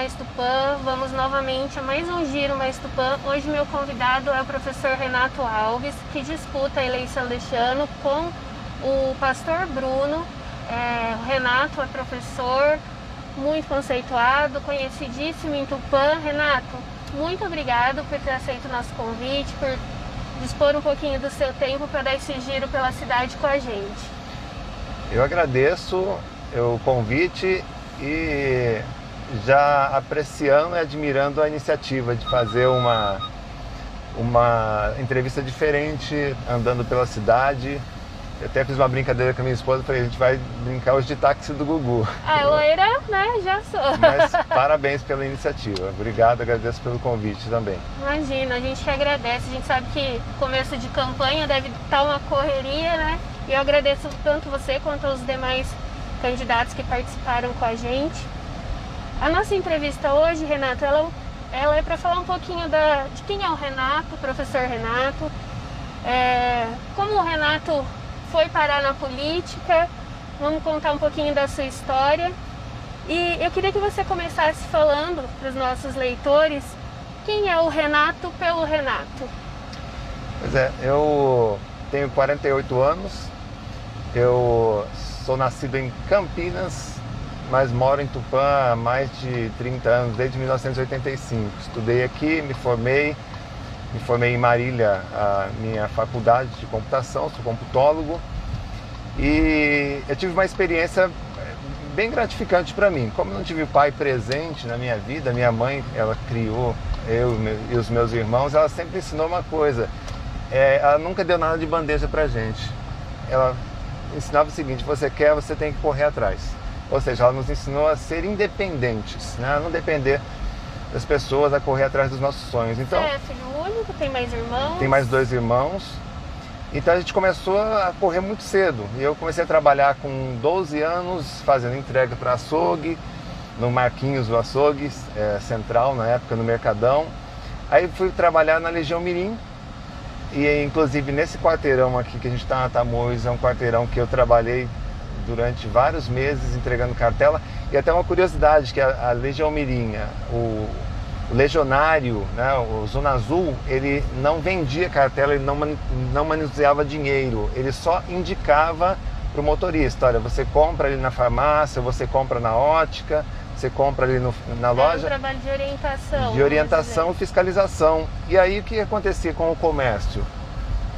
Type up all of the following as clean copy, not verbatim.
Mais Tupã. Vamos novamente a mais um Giro Mais Tupã. Hoje meu convidado é o professor Renato Alves, que disputa a eleição deste ano com o pastor Bruno. O Renato é professor muito conceituado, conhecidíssimo em Tupã. Renato, muito obrigado por ter aceito o nosso convite, por dispor um pouquinho do seu tempo para dar esse giro pela cidade com a gente. Eu agradeço o convite e já apreciando e admirando a iniciativa de fazer uma entrevista diferente, andando pela cidade. Eu até fiz uma brincadeira com a minha esposa, falei, a gente vai brincar hoje de táxi do Gugu. Loira, né? Já sou. Mas parabéns pela iniciativa. Obrigado, agradeço pelo convite também. Imagina, a gente que agradece. A gente sabe que começo de campanha deve estar uma correria, né? E eu agradeço tanto você quanto os demais candidatos que participaram com a gente. A nossa entrevista hoje, Renato, ela é para falar um pouquinho de quem é o Renato, o professor Renato, como o Renato foi parar na política. Vamos contar um pouquinho da sua história. E eu queria que você começasse falando para os nossos leitores quem é o Renato pelo Renato. Pois é, eu tenho 48 anos, eu sou nascido em Campinas, mas moro em Tupã há mais de 30 anos, desde 1985. Estudei aqui, me formei em Marília, a minha faculdade de computação, sou computólogo. E eu tive uma experiência bem gratificante para mim. Como eu não tive pai presente na minha vida, minha mãe, ela criou eu e os meus irmãos, ela sempre ensinou uma coisa. Ela nunca deu nada de bandeja pra gente. Ela ensinava o seguinte: você quer, você tem que correr atrás. Ou seja, ela nos ensinou a ser independentes, né? A não depender das pessoas, a correr atrás dos nossos sonhos. Então, você é filho único? Tem mais irmãos? Tem mais 2 irmãos. Então a gente começou a correr muito cedo. E eu comecei a trabalhar com 12 anos, fazendo entrega para açougue, no Marquinhos do Açougue, central na época, no Mercadão. Aí fui trabalhar na Legião Mirim. E inclusive nesse quarteirão aqui que a gente está na Tamoios, é um quarteirão que eu trabalhei durante vários meses entregando cartela. E até uma curiosidade, que a Legião Mirim, o legionário, né, o Zona Azul, ele não vendia cartela, ele não manuseava dinheiro, ele só indicava para o motorista: olha, você compra ali na farmácia, você compra na ótica, você compra ali na loja. É um trabalho de orientação. De orientação e fiscalização. E aí o que acontecia com o comércio?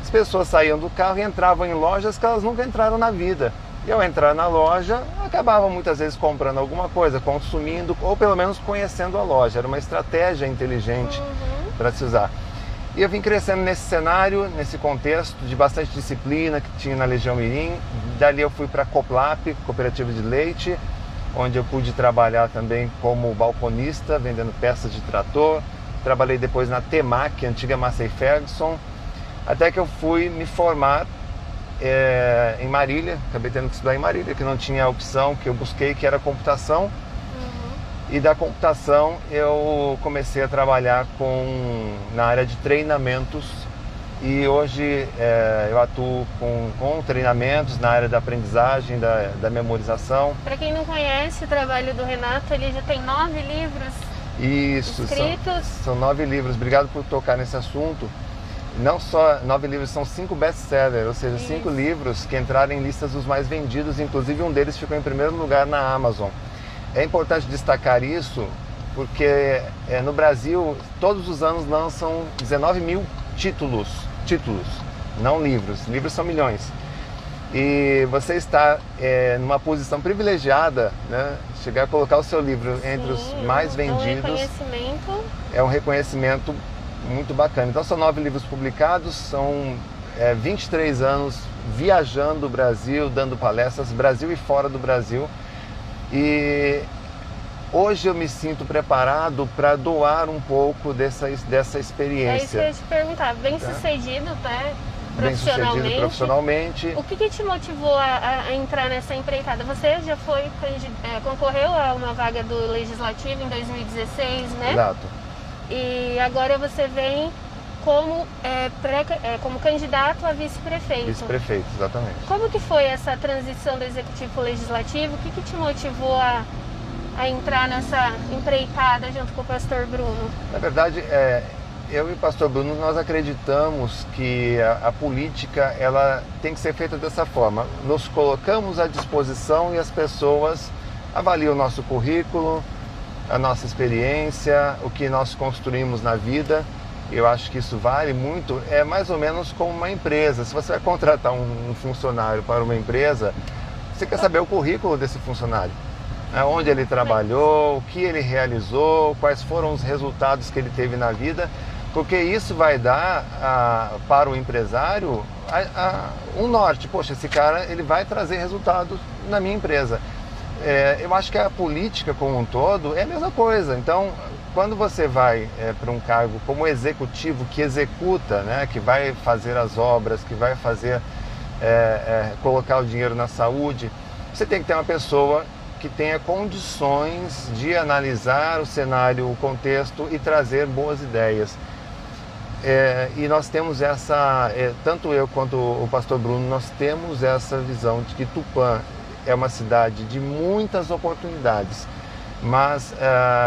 As pessoas saíam do carro e entravam em lojas que elas nunca entraram na vida. E ao entrar na loja, acabavam muitas vezes comprando alguma coisa, consumindo, ou pelo menos conhecendo a loja. Era uma estratégia inteligente para se usar. E eu vim crescendo nesse cenário, nesse contexto de bastante disciplina que tinha na Legião Mirim. Dali eu fui para a Coplap, Cooperativa de Leite, onde eu pude trabalhar também como balconista, vendendo peças de trator. Trabalhei depois na Temac, antiga Massey Ferguson, até que eu fui me formar em Marília. Acabei tendo que estudar em Marília, que não tinha a opção que eu busquei, que era computação. E da computação eu comecei a trabalhar na área de treinamentos. E hoje eu atuo com treinamentos na área da aprendizagem, da memorização. Para quem não conhece o trabalho do Renato, ele já tem 9 livros escritos. São 9 livros. Obrigado por tocar nesse assunto. Não só 9 livros, são 5 best-sellers, ou seja, 5 livros que entraram em listas dos mais vendidos, inclusive um deles ficou em primeiro lugar na Amazon. É importante destacar isso porque no Brasil todos os anos lançam 19 mil títulos, não livros. Livros são milhões. E você está numa posição privilegiada, né? Chegar a colocar o seu livro entre os mais vendidos. É um reconhecimento muito bacana. Então são 9 livros publicados, são 23 anos viajando o Brasil, dando palestras, Brasil e fora do Brasil. E hoje eu me sinto preparado para doar um pouco dessa experiência. É isso que eu ia te perguntar. Bem sucedido, né? Profissionalmente. O que te motivou a entrar nessa empreitada? Você já concorreu a uma vaga do Legislativo em 2016, né? Exato. E agora você vem como candidato a vice-prefeito. Vice-prefeito, exatamente. Como que foi essa transição do Executivo para o Legislativo? O que te motivou a a entrar nessa empreitada junto com o pastor Bruno? Na verdade, eu e o pastor Bruno, nós acreditamos que a política ela tem que ser feita dessa forma. Nos colocamos à disposição e as pessoas avaliam o nosso currículo, a nossa experiência, o que nós construímos na vida. Eu acho que isso vale muito. É mais ou menos como uma empresa. Se você vai contratar um funcionário para uma empresa, você quer saber o currículo desse funcionário. Onde ele trabalhou, o que ele realizou, quais foram os resultados que ele teve na vida, porque isso vai dar para o empresário um norte. Poxa, esse cara ele vai trazer resultados na minha empresa. Eu acho que a política como um todo é a mesma coisa. Então, quando você vai para um cargo como executivo que executa, né, que vai fazer as obras, que vai fazer colocar o dinheiro na saúde, você tem que ter uma pessoa que tenha condições de analisar o cenário, o contexto e trazer boas ideias. E nós temos tanto eu quanto o pastor Bruno, nós temos essa visão de que Tupã é uma cidade de muitas oportunidades, mas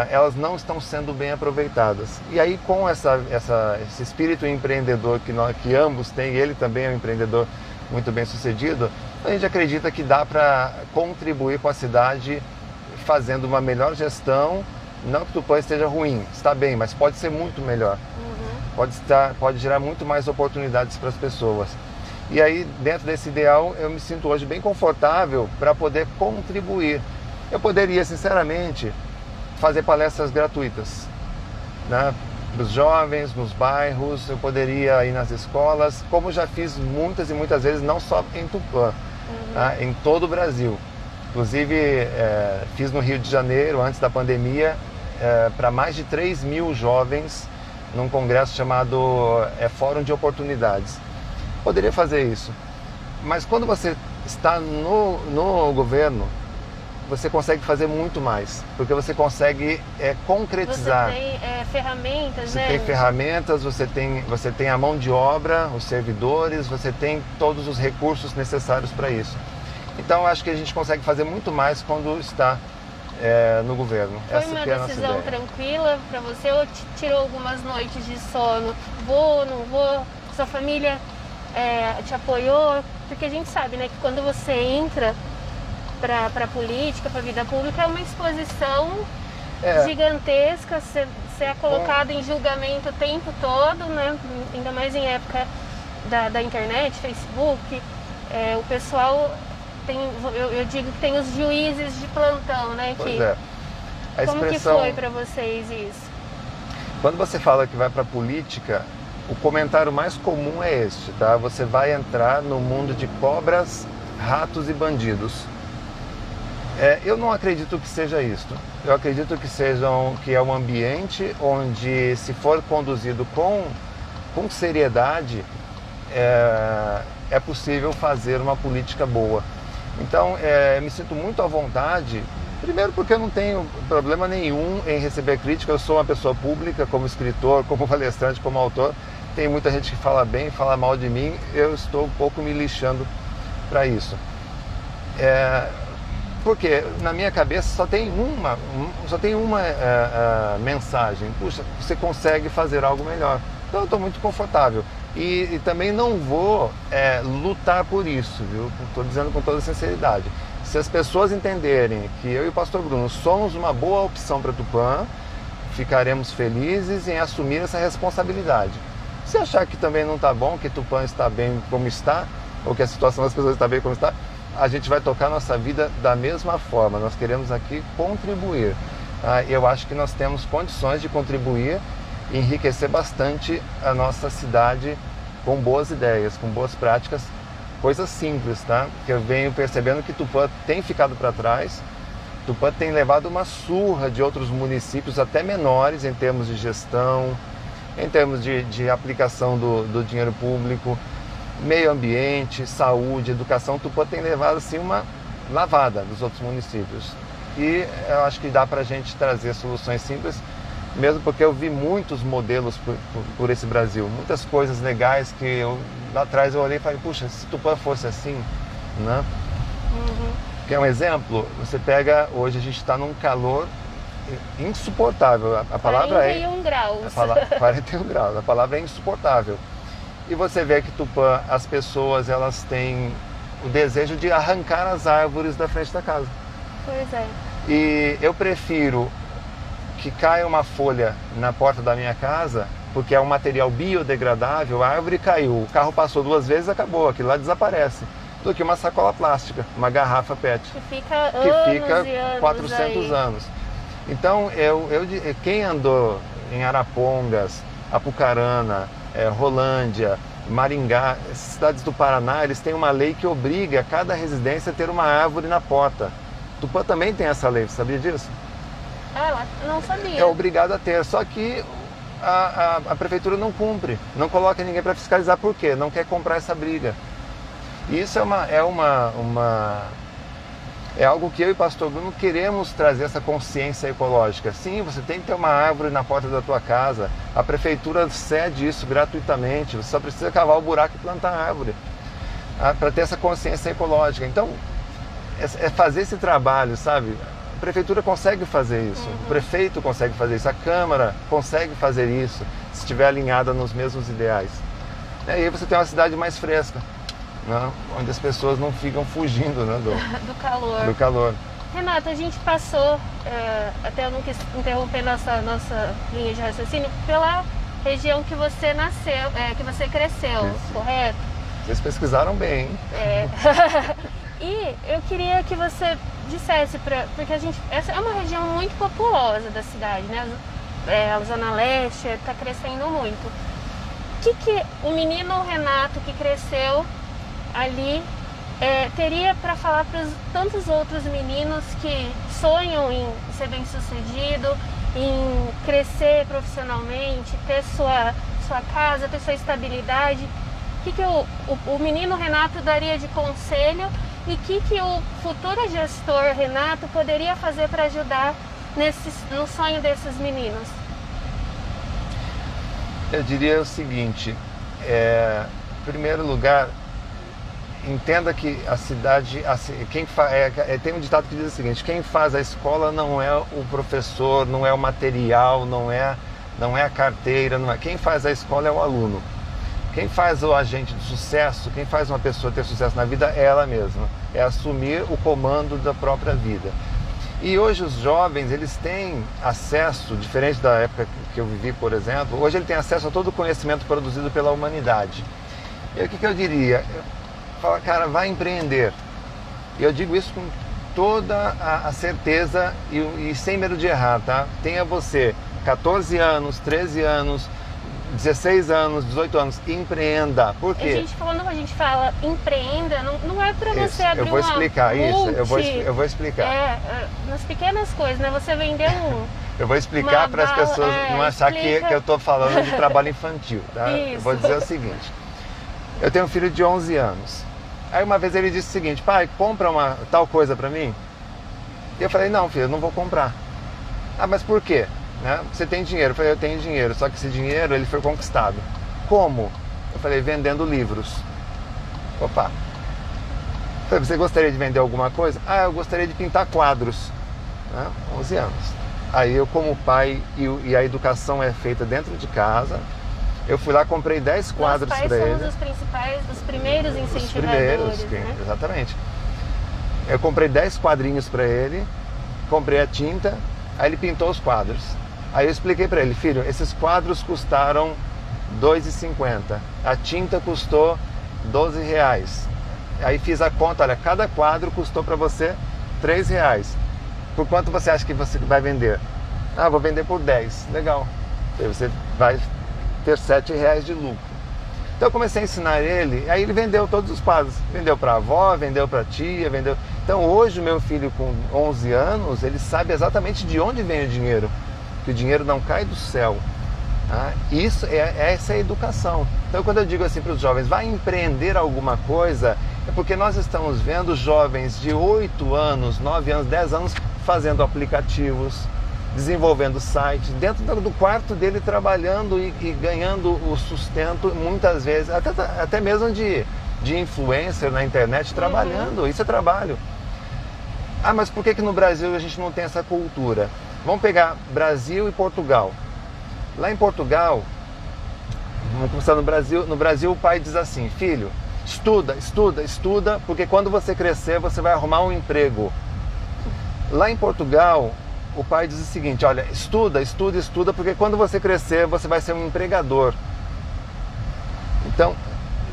elas não estão sendo bem aproveitadas. E aí com esse espírito empreendedor que ambos têm, ele também é um empreendedor muito bem sucedido, a gente acredita que dá para contribuir com a cidade fazendo uma melhor gestão. Não que Tupã esteja ruim, está bem, mas pode ser muito melhor. Pode gerar muito mais oportunidades para as pessoas. E aí, dentro desse ideal, eu me sinto hoje bem confortável para poder contribuir. Eu poderia, sinceramente, fazer palestras gratuitas, né, para os jovens, nos bairros, eu poderia ir nas escolas, como já fiz muitas e muitas vezes, não só em Tupã, tá, em todo o Brasil. Inclusive, fiz no Rio de Janeiro, antes da pandemia, para mais de 3.000 jovens, num congresso chamado Fórum de Oportunidades. Poderia fazer isso, mas quando você está no governo, você consegue fazer muito mais, porque você consegue concretizar. Você tem ferramentas, você né? tem ferramentas, você tem a mão de obra, os servidores, você tem todos os recursos necessários para isso. Então, acho que a gente consegue fazer muito mais quando está no governo. Foi uma decisão tranquila para você ou te tirou algumas noites de sono? Vou, não vou? Sua família te apoiou? Porque a gente sabe, né, que quando você entra para a política, para a vida pública, é uma exposição gigantesca. Você é colocado em julgamento o tempo todo, né? Ainda mais em época da internet, Facebook. O pessoal eu digo que tem os juízes de plantão, né? Pois é. Como que foi para vocês isso? Quando você fala que vai para a política, o comentário mais comum é este, tá? Você vai entrar no mundo de cobras, ratos e bandidos. Eu não acredito que seja isto. Eu acredito que é um ambiente onde, se for conduzido com seriedade, é possível fazer uma política boa. Então, me sinto muito à vontade, primeiro porque eu não tenho problema nenhum em receber crítica. Eu sou uma pessoa pública, como escritor, como palestrante, como autor. Tem muita gente que fala bem, fala mal de mim. Eu estou um pouco me lixando para isso. Porque na minha cabeça só tem uma mensagem. Puxa, você consegue fazer algo melhor. Então eu estou muito confortável. E também não vou lutar por isso, viu? Estou dizendo com toda sinceridade. Se as pessoas entenderem que eu e o pastor Bruno somos uma boa opção para Tupã, ficaremos felizes em assumir essa responsabilidade. Se achar que também não está bom, que Tupã está bem como está, ou que a situação das pessoas está bem como está, a gente vai tocar nossa vida da mesma forma. Nós queremos aqui contribuir. Eu acho que nós temos condições de contribuir e enriquecer bastante a nossa cidade com boas ideias, com boas práticas, coisas simples, tá? Que eu venho percebendo que Tupã tem ficado para trás. Tupã tem levado uma surra de outros municípios, até menores, em termos de gestão, em termos de aplicação do dinheiro público, meio ambiente, saúde, educação. Tupã tem levado assim uma lavada dos outros municípios. E eu acho que dá para a gente trazer soluções simples, mesmo porque eu vi muitos modelos por esse Brasil, muitas coisas legais que lá atrás eu olhei e falei, puxa, se Tupã fosse assim, né? Quer um exemplo? Você pega, hoje a gente está num calor insuportável. A palavra 41 graus. 41 graus, a palavra é insuportável. E você vê que Tupã, as pessoas, elas têm o desejo de arrancar as árvores da frente da casa. Pois é. E eu prefiro que caia uma folha na porta da minha casa, porque é um material biodegradável, a árvore caiu, o carro passou 2 vezes, acabou, aquilo lá desaparece, do que uma sacola plástica, uma garrafa PET, Que fica anos e anos 400 aí. anos. Então, quem andou em Arapongas, Apucarana, Rolândia, Maringá, essas cidades do Paraná, eles têm uma lei que obriga cada residência a ter uma árvore na porta. Tupã também tem essa lei, você sabia disso? Ah, não sabia. É obrigado a ter, só que a prefeitura não cumpre, não coloca ninguém para fiscalizar. Por quê? Não quer comprar essa briga. E isso é algo que eu e o pastor Bruno queremos trazer, essa consciência ecológica. Sim, você tem que ter uma árvore na porta da tua casa, a prefeitura cede isso gratuitamente, você só precisa cavar o buraco e plantar a árvore, para ter essa consciência ecológica. Então, é fazer esse trabalho, sabe? A prefeitura consegue fazer isso, o prefeito consegue fazer isso, a Câmara consegue fazer isso, se estiver alinhada nos mesmos ideais. E aí você tem uma cidade mais fresca, né? Onde as pessoas não ficam fugindo, né, do calor. Renato, a gente passou, até eu não quis interromper nossa linha de raciocínio, pela região que você nasceu, que você cresceu, Isso. Correto? Vocês pesquisaram bem, hein? E eu queria que você dissesse, porque essa é uma região muito populosa da cidade, né? A Zona Leste está crescendo muito. O que o menino Renato que cresceu ali teria para falar para tantos outros meninos que sonham em ser bem-sucedido, em crescer profissionalmente, ter sua casa, ter sua estabilidade? O que o menino Renato daria de conselho e o que o futuro gestor Renato poderia fazer para ajudar no sonho desses meninos? Eu diria o seguinte, em primeiro lugar, entenda que a cidade, tem um ditado que diz o seguinte: quem faz a escola não é o professor, não é o material, não é a carteira, quem faz a escola é o aluno. Quem faz o agente de sucesso, quem faz uma pessoa ter sucesso na vida é ela mesma, é assumir o comando da própria vida. E hoje os jovens, eles têm acesso, diferente da época que eu vivi, por exemplo, hoje ele tem acesso a todo o conhecimento produzido pela humanidade. E o que eu diria? Eu falo, cara, vai empreender. E eu digo isso com toda a certeza e sem medo de errar, tá? Tenha você 14 anos, 13 anos, 16 anos, 18 anos, empreenda. Por quê? Quando a gente fala empreenda, não é para você abrir uma eu vou explicar isso, eu vou explicar. Nas pequenas coisas, né? Você vender eu vou explicar para as pessoas não achar que eu estou falando de trabalho infantil, tá? Isso. Eu vou dizer o seguinte: eu tenho um filho de 11 anos. Aí uma vez ele disse o seguinte: pai, compra uma tal coisa para mim. E eu falei: não, filho, eu não vou comprar. Ah, mas por quê? Né? Você tem dinheiro? Eu falei: eu tenho dinheiro, só que esse dinheiro ele foi conquistado. Como? Eu falei: vendendo livros. Opa. Eu falei: você gostaria de vender alguma coisa? Ah, eu gostaria de pintar quadros. 11 anos. Aí eu, como pai, e a educação é feita dentro de casa, eu fui lá, comprei 10 quadros para ele. Nós pais somos os primeiros incentivadores, né? Exatamente. Eu comprei 10 quadrinhos para ele, comprei a tinta, aí ele pintou os quadros. Aí eu expliquei para ele: filho, esses quadros custaram R$2,50, a tinta custou R$12. Aí fiz a conta: olha, cada quadro custou para você R$3. Por quanto você acha que você vai vender? Ah, vou vender por 10. Legal. Aí você vai ter R$7 de lucro. Então eu comecei a ensinar ele, aí ele vendeu todos os quadros. Vendeu para a avó, vendeu para a tia, vendeu. Então hoje o meu filho com 11 anos, ele sabe exatamente de onde vem o dinheiro. Que o dinheiro não cai do céu. Tá? Essa é a educação. Então quando eu digo assim para os jovens, vai empreender alguma coisa, é porque nós estamos vendo jovens de 8 anos, 9 anos, 10 anos fazendo aplicativos, desenvolvendo sites, dentro do quarto dele trabalhando e ganhando o sustento, muitas vezes, até mesmo de influencer na internet, trabalhando. Isso é trabalho. Ah, mas por que no Brasil a gente não tem essa cultura? Vamos pegar Brasil e Portugal. Lá em Portugal, vamos começar no Brasil. No Brasil o pai diz assim: filho, estuda, estuda, estuda, porque quando você crescer você vai arrumar um emprego. Lá em Portugal, o pai diz o seguinte: olha, estuda, estuda, estuda, porque quando você crescer você vai ser um empregador. Então,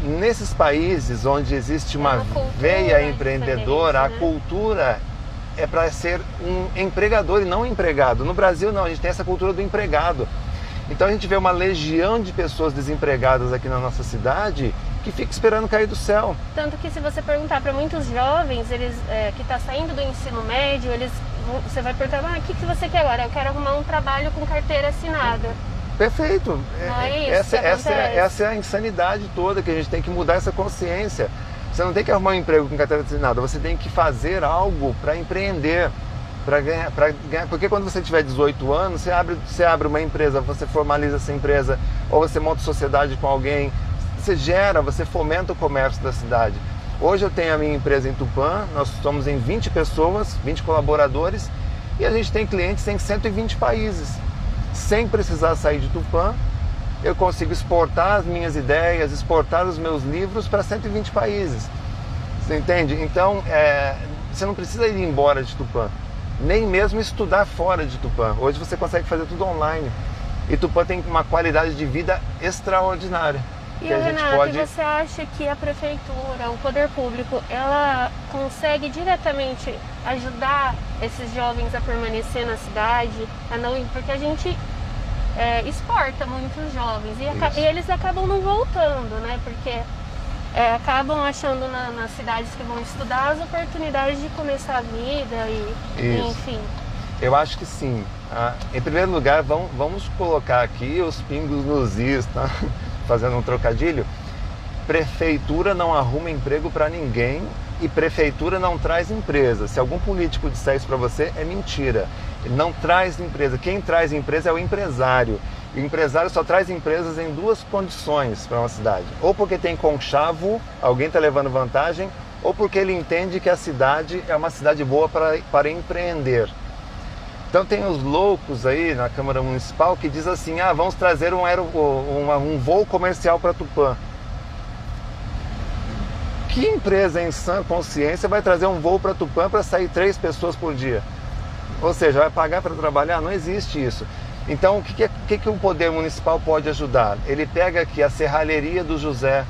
nesses países onde existe uma veia empreendedora, a cultura é para ser um empregador e não um empregado. No Brasil não, a gente tem essa cultura do empregado. Então a gente vê uma legião de pessoas desempregadas aqui na nossa cidade que fica esperando cair do céu. Tanto que se você perguntar para muitos jovens, eles que estão saindo do ensino médio, você vai perguntar: o que você quer agora? Eu quero arrumar um trabalho com carteira assinada. Perfeito. Não é isso Essa é a insanidade toda, que a gente tem que mudar essa consciência. Você não tem que arrumar um emprego com carteira assinada, você tem que fazer algo para empreender, para ganhar. Porque quando você tiver 18 anos, você abre uma empresa, você formaliza essa empresa, ou você monta sociedade com alguém, você fomenta o comércio da cidade. Hoje eu tenho a minha empresa em Tupã, nós somos em 20 pessoas, 20 colaboradores, e a gente tem clientes em 120 países. Sem precisar sair de Tupã, eu consigo exportar as minhas ideias, exportar os meus livros para 120 países. Você entende? Então, você não precisa ir embora de Tupã, nem mesmo estudar fora de Tupã. Hoje você consegue fazer tudo online. E Tupã tem uma qualidade de vida extraordinária. E Renato, você acha que a prefeitura, o poder público, ela consegue diretamente ajudar esses jovens a permanecer na cidade? Porque a gente exporta muitos jovens e eles acabam não voltando, né? Porque acabam achando nas cidades que vão estudar as oportunidades de começar a vida e enfim. Eu acho que sim. Em primeiro lugar, vamos colocar aqui os pingos nos is, tá? Fazendo um trocadilho. Prefeitura não arruma emprego para ninguém e prefeitura não traz empresa. Se algum político disser isso para você, é mentira. Ele não traz empresa. Quem traz empresa é o empresário. E o empresário só traz empresas em duas condições para uma cidade. Ou porque tem conchavo, alguém está levando vantagem, ou porque ele entende que a cidade é uma cidade boa para empreender. Então tem os loucos aí na Câmara Municipal que diz assim: vamos trazer um voo comercial para Tupã. Que empresa em sã consciência vai trazer um voo para Tupã para sair 3 pessoas por dia? Ou seja, vai pagar para trabalhar? Não existe isso. Então o que o poder municipal pode ajudar? Ele pega aqui a serralheria do José,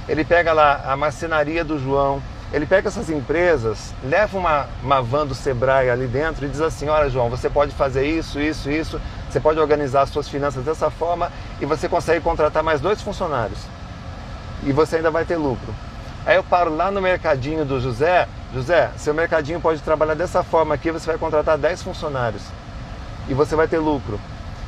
ele pega lá a marcenaria do João, ele pega essas empresas, leva uma van do Sebrae ali dentro e diz assim: olha, João, você pode fazer isso, isso, isso, você pode organizar as suas finanças dessa forma e você consegue contratar mais 2 funcionários. E você ainda vai ter lucro. Aí eu paro lá no mercadinho do José: José, seu mercadinho pode trabalhar dessa forma aqui, você vai contratar 10 funcionários e você vai ter lucro.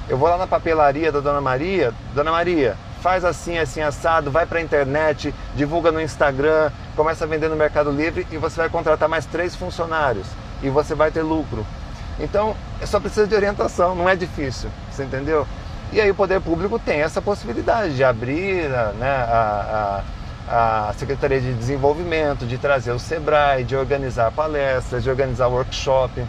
Eu vou lá na papelaria da Dona Maria: Dona Maria, faz assim, assim, assado, vai para a internet, divulga no Instagram, começa a vender no Mercado Livre e você vai contratar mais 3 funcionários e você vai ter lucro. Então, só precisa de orientação, não é difícil, você entendeu? E aí o poder público tem essa possibilidade de abrir, né, a Secretaria de Desenvolvimento, de trazer o Sebrae, de organizar palestras, de organizar workshop.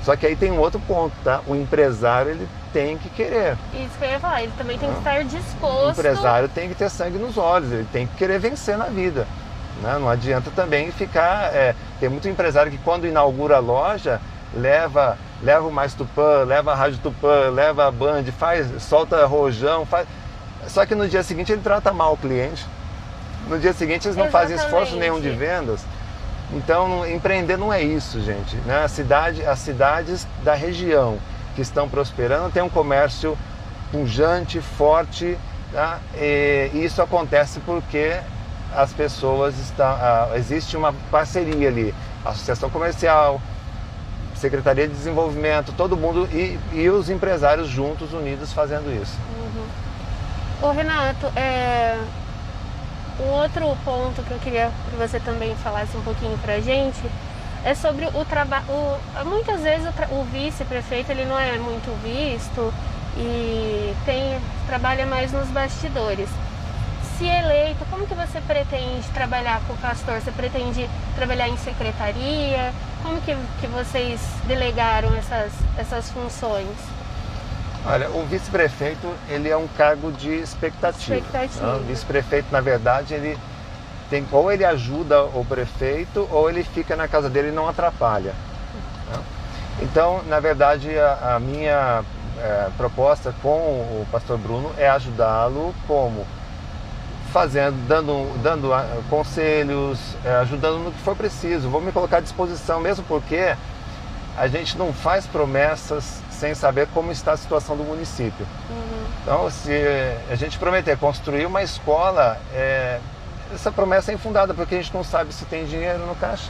Só que aí tem um outro ponto, tá? O empresário, ele tem que querer. Isso que eu ia falar, ele também tem que estar disposto. O empresário tem que ter sangue nos olhos, ele tem que querer vencer na vida, né? Não adianta também ficar... tem muito empresário que quando inaugura a loja, leva o Mais Tupã, leva a Rádio Tupã, leva a Band, solta rojão, só que no dia seguinte ele trata mal o cliente. No dia seguinte eles não fazem esforço nenhum de vendas. Então, empreender não é isso, gente, né? As cidades da região que estão prosperando têm um comércio pujante, forte, tá? E isso acontece porque as pessoas existe uma parceria ali, associação comercial, Secretaria de Desenvolvimento, todo mundo e os empresários juntos, unidos, fazendo isso. Ô Renato, um outro ponto que eu queria que você também falasse um pouquinho pra gente é sobre o trabalho. Muitas vezes o vice-prefeito ele não é muito visto e trabalha mais nos bastidores. se eleito, como que você pretende trabalhar com o pastor? Você pretende trabalhar em secretaria? Como que vocês delegaram essas funções? Olha, o vice-prefeito, ele é um cargo de expectativa. O vice-prefeito, na verdade, ele tem, ou ele ajuda o prefeito, ou ele fica na casa dele e não atrapalha. Então, na verdade, a minha proposta com o pastor Bruno é ajudá-lo como? Dando conselhos, ajudando no que for preciso. Vou me colocar à disposição, mesmo porque a gente não faz promessas sem saber como está a situação do município. Então, se a gente prometer construir uma escola, essa promessa é infundada, porque a gente não sabe se tem dinheiro no caixa.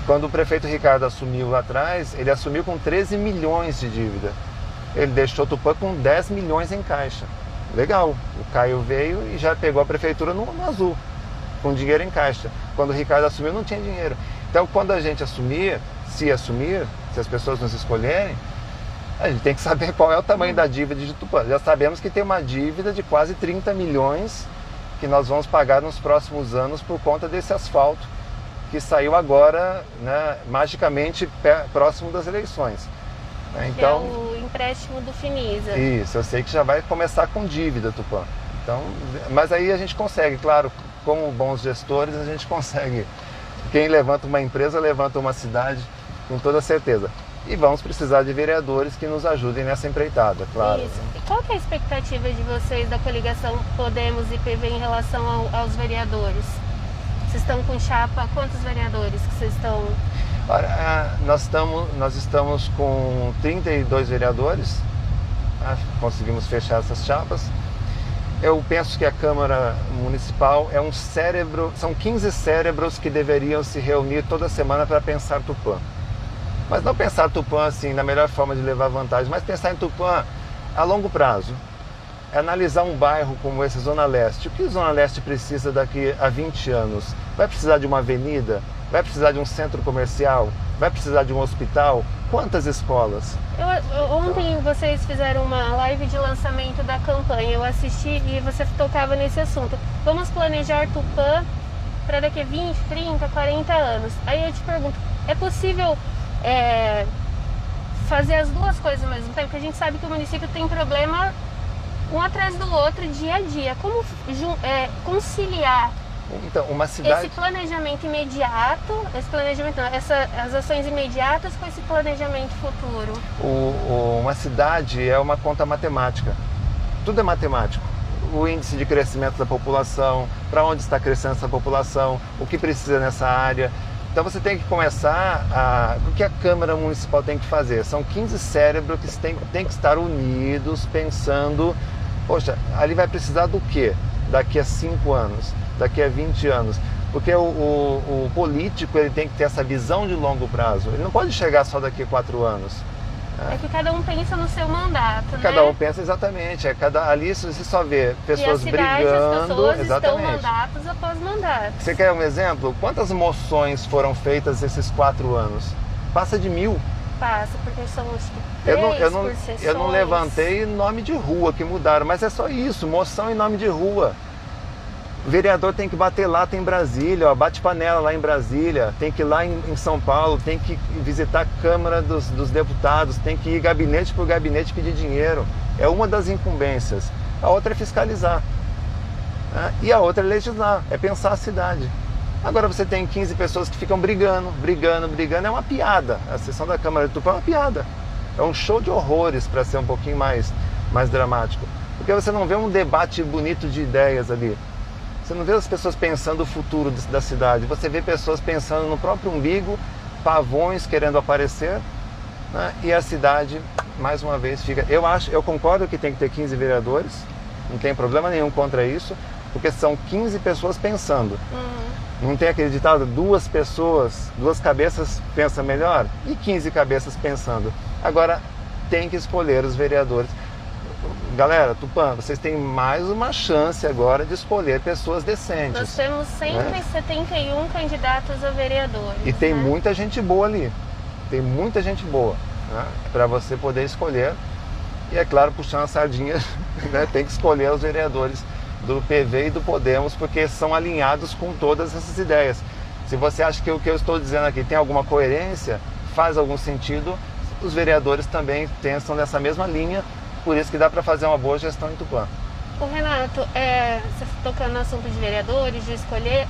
Quando o prefeito Ricardo assumiu lá atrás, ele assumiu com 13 milhões de dívida. Ele deixou Tupã com 10 milhões em caixa. Legal, o Caio veio e já pegou a prefeitura no azul, com dinheiro em caixa. Quando o Ricardo assumiu, não tinha dinheiro. Então, quando a gente assumir, se as pessoas nos escolherem, a gente tem que saber qual é o tamanho da dívida de Tupã. Já sabemos que tem uma dívida de quase 30 milhões que nós vamos pagar nos próximos anos por conta desse asfalto que saiu agora, né, magicamente próximo das eleições. Então, que é o empréstimo do Finisa. Isso, eu sei que já vai começar com dívida, Tupã. Então, mas aí a gente consegue, claro, como bons gestores, a gente consegue. Quem levanta uma empresa, levanta uma cidade, com toda certeza. E vamos precisar de vereadores que nos ajudem nessa empreitada, claro. Isso. E qual que é a expectativa de vocês da coligação Podemos e PV em relação aos vereadores? Vocês estão com chapa, quantos vereadores que vocês estão? Olha, nós estamos com 32 vereadores, conseguimos fechar essas chapas. Eu penso que a Câmara Municipal é um cérebro, são 15 cérebros que deveriam se reunir toda semana para pensar Tupã. Mas não pensar Tupã assim, na melhor forma de levar vantagem, mas pensar em Tupã a longo prazo. É analisar um bairro como esse, Zona Leste. O que a Zona Leste precisa daqui a 20 anos? Vai precisar de uma avenida? Vai precisar de um centro comercial? Vai precisar de um hospital? Quantas escolas? Ontem vocês fizeram uma live de lançamento da campanha, eu assisti e você tocava nesse assunto. Vamos planejar Tupã para daqui a 20, 30, 40 anos. Aí eu te pergunto, é possível fazer as duas coisas ao mesmo tempo? Porque a gente sabe que o município tem problema um atrás do outro, dia a dia. Como conciliar então, uma cidade... esse planejamento imediato, as ações imediatas com esse planejamento futuro? Uma cidade é uma conta matemática. Tudo é matemático. O índice de crescimento da população, para onde está crescendo essa população, o que precisa nessa área. Então você tem que começar o que a Câmara Municipal tem que fazer. São 15 cérebros que têm que estar unidos, pensando, poxa, ali vai precisar do quê? Daqui a 5 anos, daqui a 20 anos. Porque o político ele tem que ter essa visão de longo prazo. Ele não pode chegar só daqui a 4 anos. É que cada um pensa no seu mandato, Cada né? um pensa exatamente. Ali você só vê pessoas e a cidade, brigando. as pessoas exatamente. estão mandatos após mandatos. Você quer um exemplo? Quantas moções foram feitas esses 4 anos? Passa de 1000. Passa, porque são acho que 3 por sessões. Eu não levantei nome de rua que mudaram, mas é só isso, moção em nome de rua. O vereador tem que bater lata em Brasília, bate panela lá em Brasília, tem que ir lá em São Paulo, tem que visitar a Câmara dos Deputados, tem que ir gabinete por gabinete pedir dinheiro. É uma das incumbências. A outra é fiscalizar. Né? E a outra é legislar, é pensar a cidade. Agora você tem 15 pessoas que ficam brigando, é uma piada. A sessão da Câmara de Tupã é uma piada. É um show de horrores, para ser um pouquinho mais dramático. Porque você não vê um debate bonito de ideias ali. Você não vê as pessoas pensando o futuro da cidade. Você vê pessoas pensando no próprio umbigo, pavões querendo aparecer, né? E a cidade, mais uma vez, fica... Eu concordo que tem que ter 15 vereadores, não tem problema nenhum contra isso, porque são 15 pessoas pensando. Não tem aquele ditado, 2 cabeças pensam melhor e 15 cabeças pensando. Agora, tem que escolher os vereadores. Galera, Tupã, vocês têm mais uma chance agora de escolher pessoas decentes. Nós temos 171 candidatos a vereadores. E tem né? muita gente boa ali. Tem muita gente boa, né? Para você poder escolher. E é claro, puxando a sardinha, né? Tem que escolher os vereadores do PV e do Podemos, porque são alinhados com todas essas ideias. Se você acha que o que eu estou dizendo aqui tem alguma coerência, faz algum sentido, os vereadores também pensam nessa mesma linha, por isso que dá para fazer uma boa gestão em Tupã. O Renato, você tocando no assunto de vereadores, de escolha,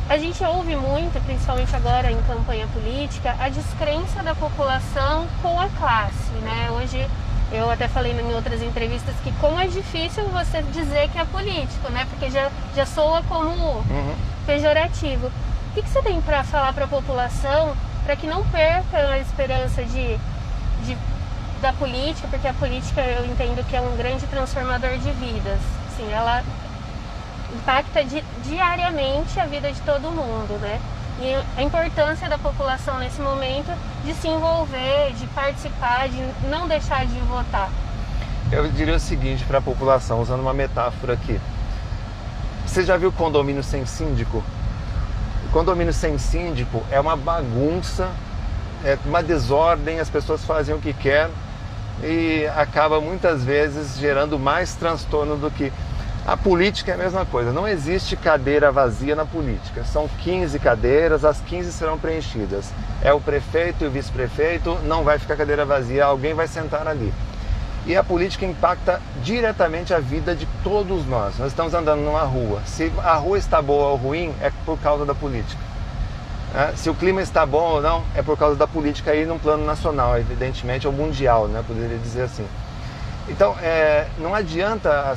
a gente ouve muito, principalmente agora em campanha política, a descrença da população com a classe, né? Hoje, eu até falei em outras entrevistas que como é difícil você dizer que é político, né? Porque já soa como pejorativo. O que você tem para falar para a população para que não perca a esperança da política? Porque a política, eu entendo que é um grande transformador de vidas. Assim, ela impacta diariamente a vida de todo mundo, né? E a importância da população nesse momento de se envolver, de participar, de não deixar de votar. Eu diria o seguinte para a população, usando uma metáfora aqui. Você já viu condomínio sem síndico? O condomínio sem síndico é uma bagunça, é uma desordem, as pessoas fazem o que querem e acaba muitas vezes gerando mais transtorno do que... A política é a mesma coisa, não existe cadeira vazia na política. São 15 cadeiras, as 15 serão preenchidas. É o prefeito e o vice-prefeito, não vai ficar cadeira vazia, alguém vai sentar ali. E a política impacta diretamente a vida de todos nós. Nós estamos andando numa rua. Se a rua está boa ou ruim, é por causa da política. Se o clima está bom ou não, é por causa da política aí num plano nacional, evidentemente, ou mundial, né? Poderia dizer assim. Então, não adianta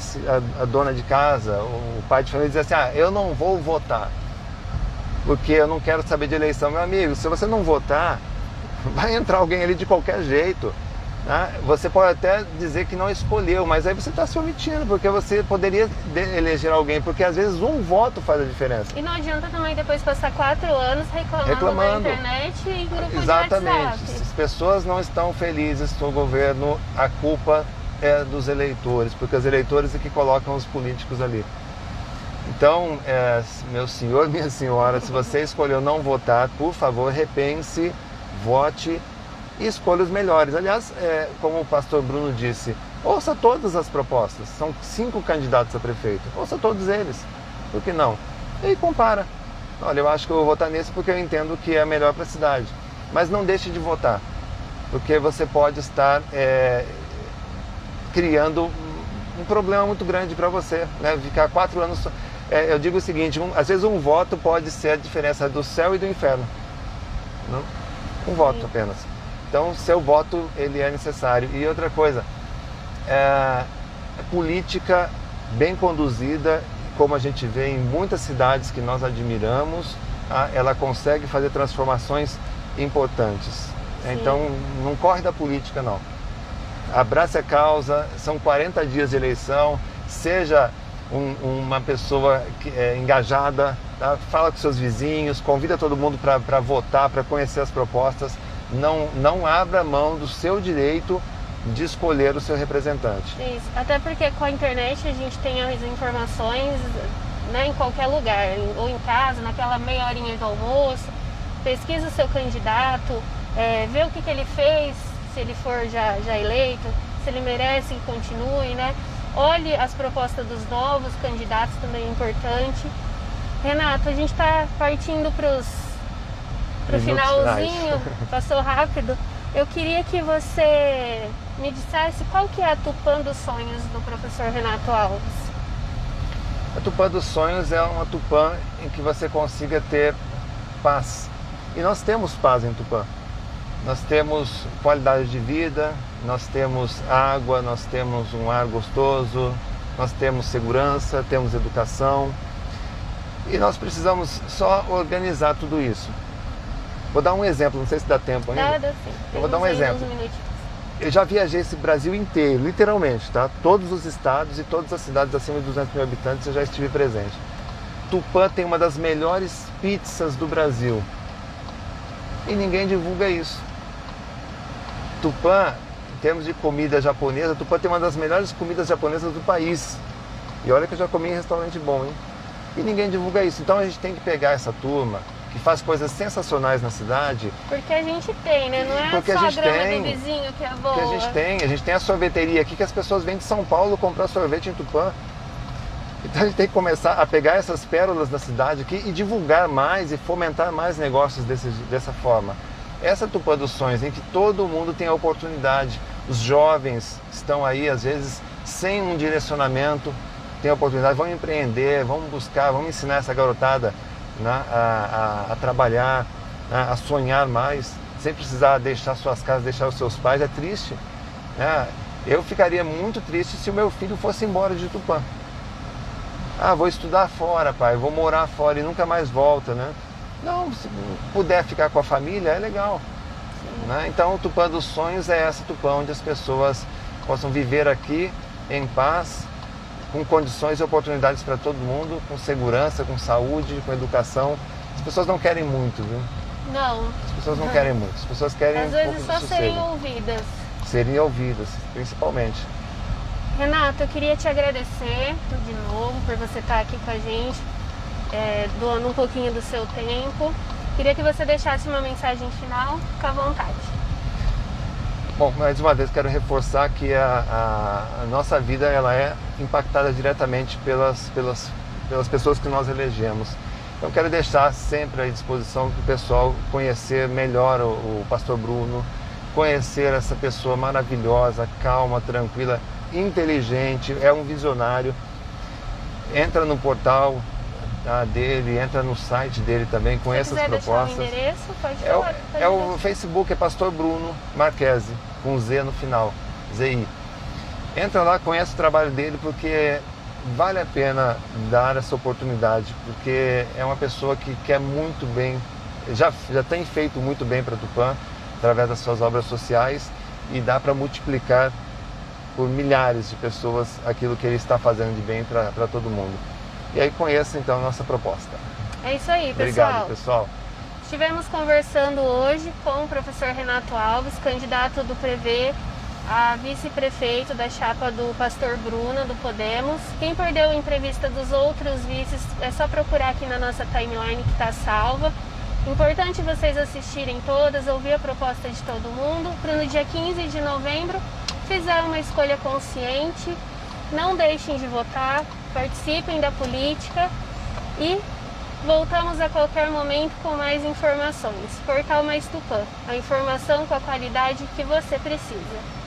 a dona de casa, o pai de família dizer assim, eu não vou votar, porque eu não quero saber de eleição. Meu amigo, se você não votar, vai entrar alguém ali de qualquer jeito. Né? Você pode até dizer que não escolheu, mas aí você está se omitindo, porque você poderia eleger alguém, porque às vezes um voto faz a diferença. E não adianta também depois passar 4 anos reclamando na internet e em grupo de Exatamente. WhatsApp. Se as pessoas não estão felizes com o governo, a culpa é dos eleitores, porque os eleitores é que colocam os políticos ali. Então, meu senhor, minha senhora, se você escolheu não votar, por favor, repense, vote e escolha os melhores. Aliás, como o pastor Bruno disse, ouça todas as propostas. São 5 candidatos a prefeito. Ouça todos eles. Por que não? E aí compara. Olha, eu acho que eu vou votar nesse porque eu entendo que é melhor para a cidade. Mas não deixe de votar, porque você pode estar criando um problema muito grande para você, né? Ficar 4 anos... eu digo o seguinte, às vezes um voto pode ser a diferença do céu e do inferno. Não? Um voto apenas. Então, seu voto, ele é necessário. E outra coisa, a política bem conduzida, como a gente vê em muitas cidades que nós admiramos, ela consegue fazer transformações importantes. Sim. Então, não corre da política, não. Abrace a causa, são 40 dias de eleição, seja uma pessoa engajada, tá? Fala com seus vizinhos, convida todo mundo para votar, para conhecer as propostas. Não abra mão do seu direito de escolher o seu representante. Isso, até porque com a internet a gente tem as informações, né, em qualquer lugar, ou em casa, naquela meia horinha do almoço, pesquisa o seu candidato, vê o que ele fez, se ele for já eleito, se ele merece que continue, né? Olhe as propostas dos novos candidatos, também é importante. Renato, a gente está partindo para o finalzinho, passou rápido. Eu queria que você me dissesse qual que é a Tupã dos sonhos do professor Renato Alves. A Tupã dos sonhos é uma Tupã em que você consiga ter paz. E nós temos paz em Tupã. Nós temos qualidade de vida, nós temos água, nós temos um ar gostoso, nós temos segurança, temos educação. E nós precisamos só organizar tudo isso. Vou dar um exemplo, não sei se dá tempo ainda. Dá sim. Eu vou dar um exemplo. Eu já viajei esse Brasil inteiro, literalmente, tá? Todos os estados e todas as cidades acima de 200 mil habitantes eu já estive presente. Tupã tem uma das melhores pizzas do Brasil. E ninguém divulga isso. Tupã, em termos de comida japonesa, Tupã tem uma das melhores comidas japonesas do país. E olha que eu já comi em restaurante bom, hein? E ninguém divulga isso. Então a gente tem que pegar essa turma que faz coisas sensacionais na cidade. Porque a gente tem, né? Não é Porque só a a gente grama tem, do vizinho que é boa. que a gente tem a sorveteria aqui que as pessoas vêm de São Paulo comprar sorvete em Tupã. Então a gente tem que começar a pegar essas pérolas da cidade aqui e divulgar mais e fomentar mais negócios dessa forma. Essa Tupã dos Sonhos, em que todo mundo tem a oportunidade, os jovens estão aí às vezes sem um direcionamento, tem a oportunidade, vão empreender, vão buscar, vão ensinar essa garotada, né, a trabalhar, né, a sonhar mais, sem precisar deixar suas casas, deixar os seus pais. É triste, né? Eu ficaria muito triste se o meu filho fosse embora de Tupã. Ah, vou estudar fora, pai, vou morar fora e nunca mais volta, né? Não, se puder ficar com a família, é legal. Né? Então, o Tupã dos Sonhos é essa Tupã onde as pessoas possam viver aqui em paz, com condições e oportunidades para todo mundo, com segurança, com saúde, com educação. As pessoas não querem muito, viu? Não. As pessoas não querem muito, as pessoas querem Às um vezes pouco de só sossego. serem ouvidas. Serem ouvidas, principalmente. Renato, eu queria te agradecer de novo por você estar aqui com a gente, doando um pouquinho do seu tempo. Queria que você deixasse uma mensagem final, fica à vontade. Bom, mais uma vez quero reforçar que a nossa vida ela é impactada diretamente pelas pessoas que nós elegemos. Então quero deixar sempre à disposição para o pessoal conhecer melhor o Pastor Bruno, conhecer essa pessoa maravilhosa, calma, tranquila, inteligente, é um visionário. Entra no portal dele, entra no site dele também, conheça as propostas. Se quiser deixar o endereço, pode falar. O Facebook é Pastor Bruno Marquesi, com Z no final, ZI. Entra lá, conhece o trabalho dele, porque vale a pena dar essa oportunidade, porque é uma pessoa que quer muito bem, já tem feito muito bem para Tupã, através das suas obras sociais, e dá para multiplicar por milhares de pessoas aquilo que ele está fazendo de bem para todo mundo. E aí conheça então a nossa proposta. É isso aí, pessoal. Obrigado, pessoal. Estivemos conversando hoje com o professor Renato Alves, candidato do PV a vice-prefeito da chapa do Pastor Bruno, do Podemos. Quem perdeu a entrevista dos outros vices, é só procurar aqui na nossa timeline que está salva. Importante vocês assistirem todas, ouvir a proposta de todo mundo, para no dia 15 de novembro fizer uma escolha consciente. Não deixem de votar, participem da política e voltamos a qualquer momento com mais informações. Portal Mais Tupã, a informação com a qualidade que você precisa.